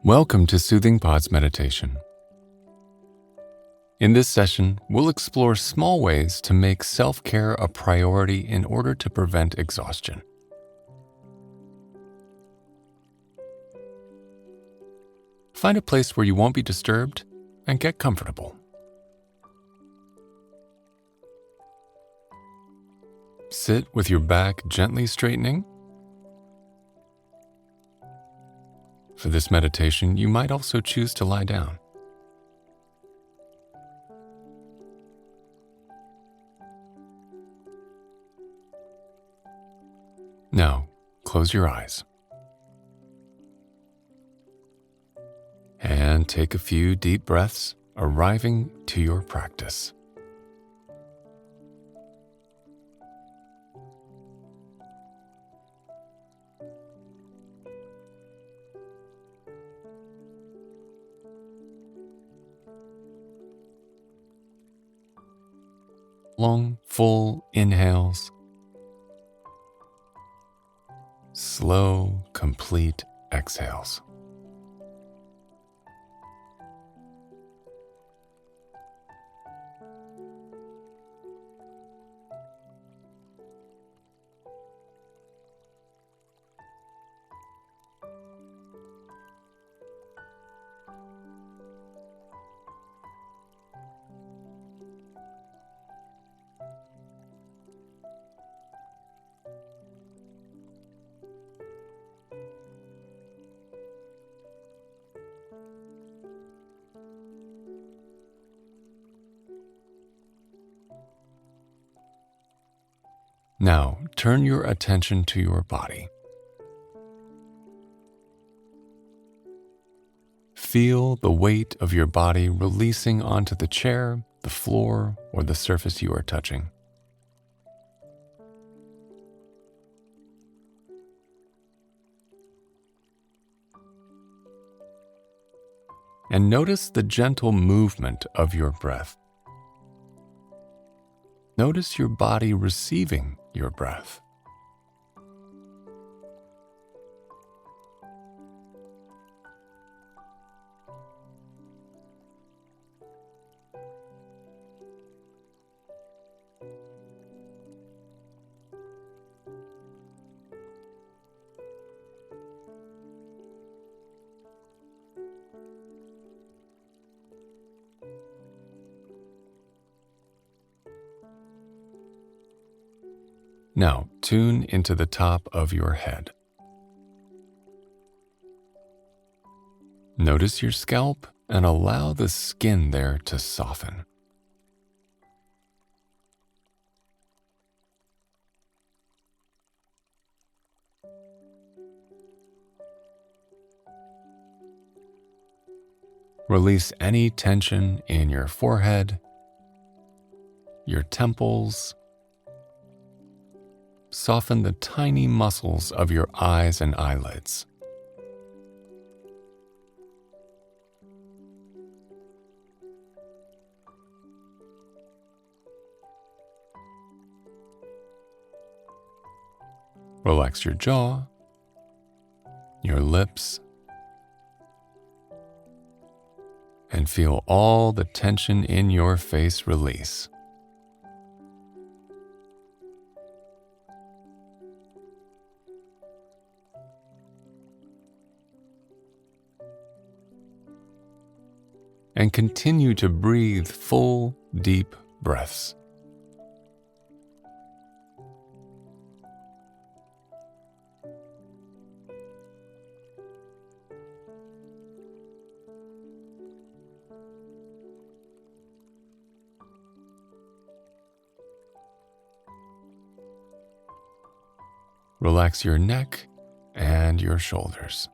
Welcome to Soothing Pods Meditation. In this session, we'll explore small ways to make self-care a priority in order to prevent exhaustion. Find a place where you won't be disturbed and get comfortable. Sit with your back gently straightening. For this meditation, you might also choose to lie down. Now, close your eyes. And take a few deep breaths, arriving to your practice. Long, full inhales. Slow, complete exhales. Now, turn your attention to your body. Feel the weight of your body releasing onto the chair, the floor, or the surface you are touching. And notice the gentle movement of your breath. Notice your body receiving your breath. Now, tune into the top of your head. Notice your scalp and allow the skin there to soften. Release any tension in your forehead, your temples. Soften the tiny muscles of your eyes and eyelids. Relax your jaw, your lips, and feel all the tension in your face release. And continue to breathe full, deep breaths. Relax your neck and your shoulders.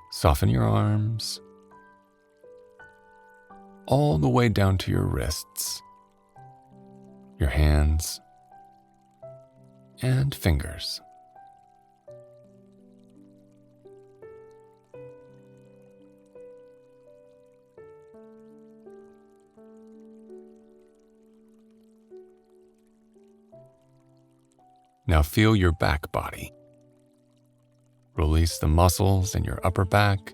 Soften your arms, all the way down to your wrists, your hands, and fingers. Now feel your back body. Release the muscles in your upper back,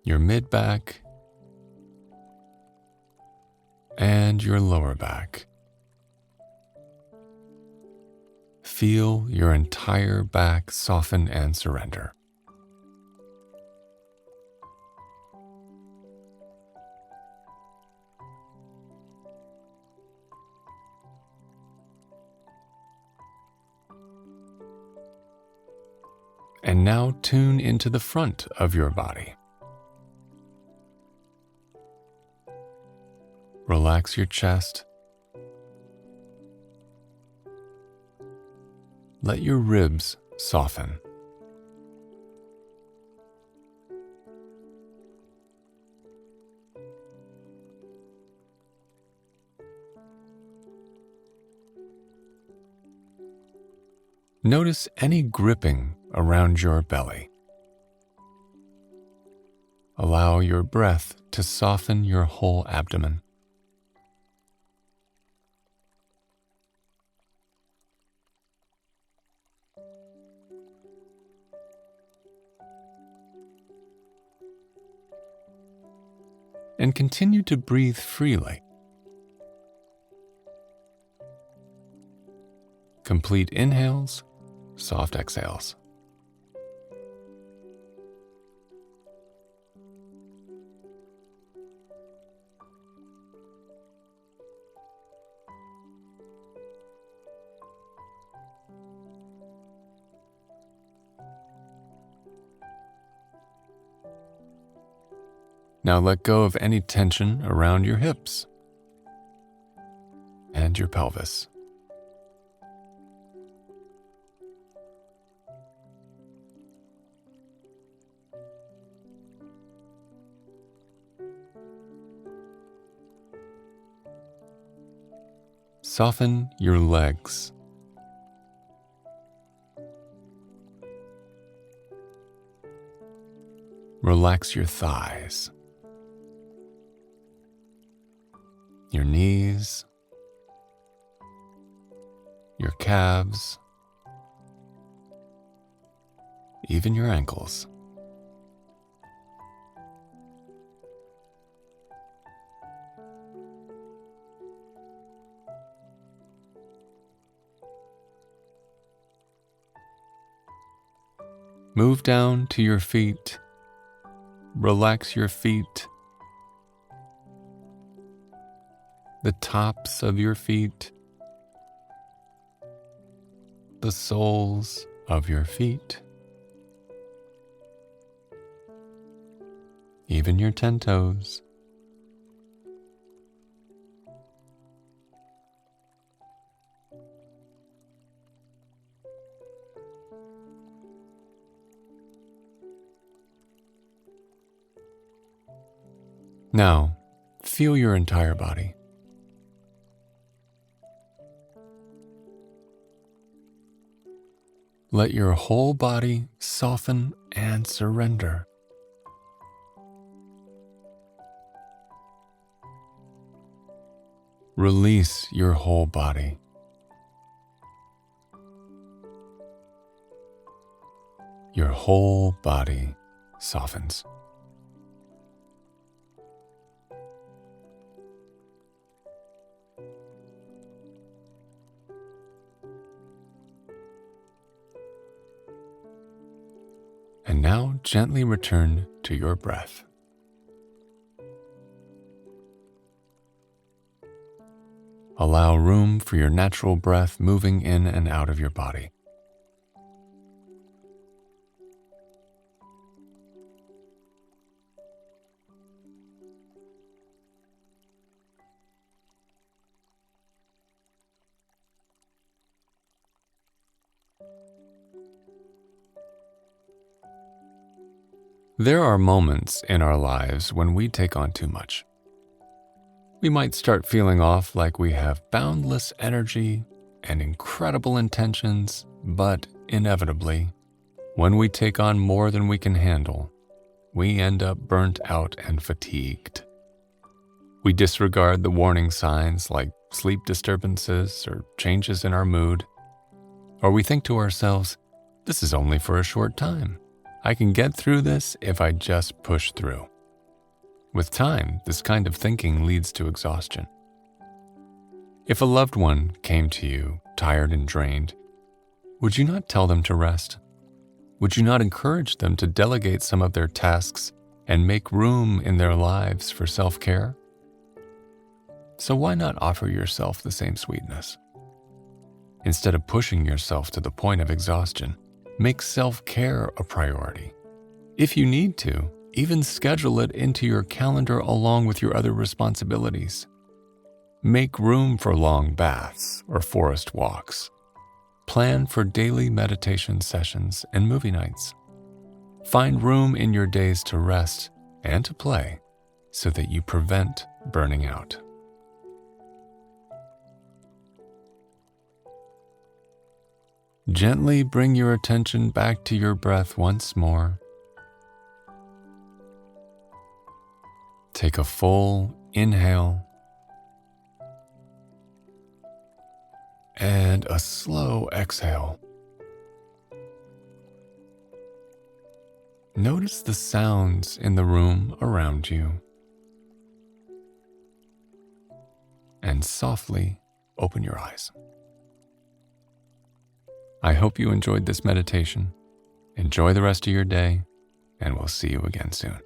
your mid back, and your lower back. Feel your entire back soften and surrender. And now tune into the front of your body. Relax your chest. Let your ribs soften. Notice any gripping around your belly. Allow your breath to soften your whole abdomen. And continue to breathe freely. Complete inhales, soft exhales. Now let go of any tension around your hips and your pelvis. Soften your legs. Relax your thighs, your knees, your calves, even your ankles. Move down to your feet. Relax your feet, the tops of your feet, the soles of your feet, even your 10 toes. Now, feel your entire body. Let your whole body soften and surrender. Release your whole body. Your whole body softens. And now gently return to your breath. Allow room for your natural breath moving in and out of your body. There are moments in our lives when we take on too much. We might start feeling off like we have boundless energy and incredible intentions, but inevitably, when we take on more than we can handle, we end up burnt out and fatigued. We disregard the warning signs like sleep disturbances, or changes in our mood. Or we think to ourselves, this is only for a short time. I can get through this if I just push through. With time, this kind of thinking leads to exhaustion. If a loved one came to you tired and drained, would you not tell them to rest? Would you not encourage them to delegate some of their tasks and make room in their lives for self-care? So why not offer yourself the same sweetness? Instead of pushing yourself to the point of exhaustion, make self-care a priority. If you need to, even schedule it into your calendar along with your other responsibilities. Make room for long baths or forest walks. Plan for daily meditation sessions and movie nights. Find room in your days to rest and to play so that you prevent burning out. Gently bring your attention back to your breath once more. Take a full inhale and a slow exhale. Notice the sounds in the room around you, and softly open your eyes. I hope you enjoyed this meditation. Enjoy the rest of your day, and we'll see you again soon.